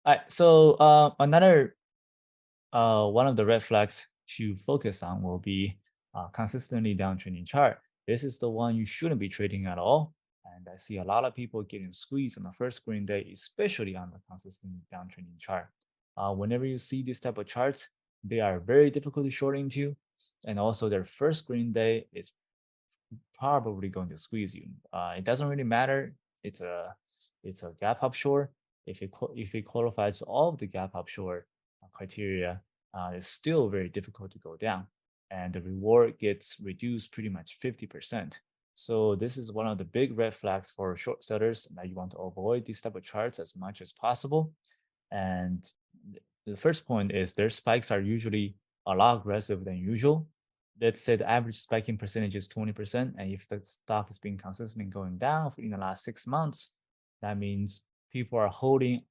All right. So another one of the red flags to focus on will be consistently downtrending chart. This is the one you shouldn't be trading at all. And I see a lot of people getting squeezed on the first green day, especially on the consistent downtrending chart. Whenever you see these type of charts, they are very difficult to short into, and also their first green day is probably going to squeeze you. It doesn't really matter. It's a gap up short. If it qualifies all of the gap up short criteria, it's still very difficult to go down, and the reward gets reduced pretty much 50%. So this is one of the big red flags for short sellers that you want to avoid these type of charts as much as possible. And the first point is their spikes are usually a lot aggressive than usual. Let's say the average spiking percentage is 20%. And if the stock has been consistently going down in the last 6 months, that means people are holding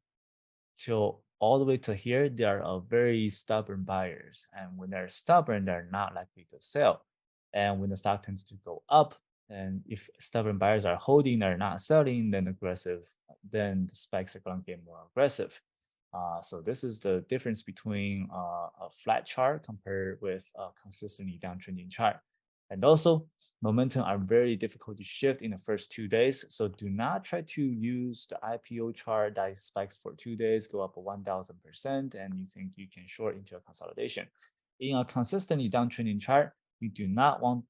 till all the way to here. They are very stubborn buyers. And when they're stubborn, they're not likely to sell. And when the stock tends to go up, and if stubborn buyers are holding, they're not selling, then the spikes are going to get more aggressive. So this is the difference between a flat chart compared with a consistently downtrending chart. And also, momentum are very difficult to shift in the first 2 days. So do not try to use the IPO chart that spikes for 2 days, go up 1,000%, and you think you can short into a consolidation. In a consistently downtrending chart, you do not want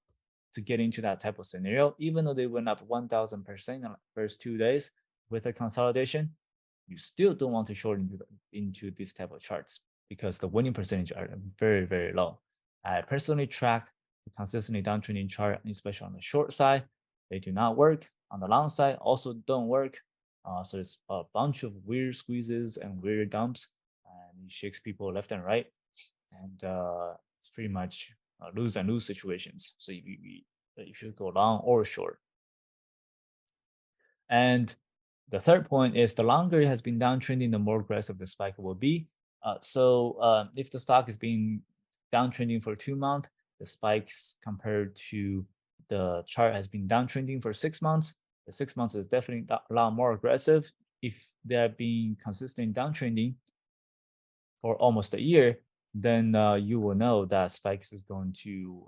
to get into that type of scenario, even though they went up 1,000% in the first 2 days with a consolidation, you still don't want to short into this type of charts because the winning percentage are very, very low. I personally tracked the consistently downtrending chart, especially on the short side. They do not work. On the long side, also don't work. So it's a bunch of weird squeezes and weird dumps, and it shakes people left and right. And it's pretty much lose and lose situations. So if you go long or short. And the third point is the longer it has been downtrending, the more aggressive the spike will be. If the stock is being downtrending for 2 months, the spikes compared to the chart has been downtrending for 6 months. The 6 months is definitely a lot more aggressive. If they're being consistent downtrending for almost a year, then you will know that spikes is going to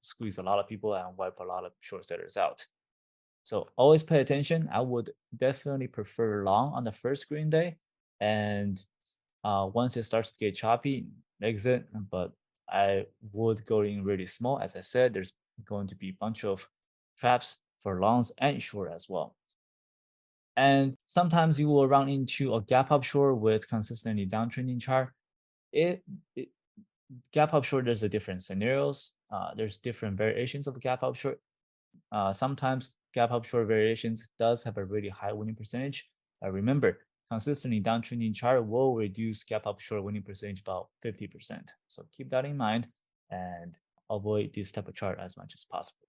squeeze a lot of people and wipe a lot of short sellers out. So always pay attention. I would definitely prefer long on the first green day, and once it starts to get choppy, exit. But I would go in really small. As I said, there's going to be a bunch of traps for longs and short as well. And sometimes you will run into a gap up short with consistently downtrending chart. It gap up short, there's a different scenarios. There's different variations of gap up short. Sometimes gap up short variations does have a really high winning percentage. Remember, consistently downtrending chart will reduce gap up short winning percentage about 50%. So keep that in mind and avoid this type of chart as much as possible.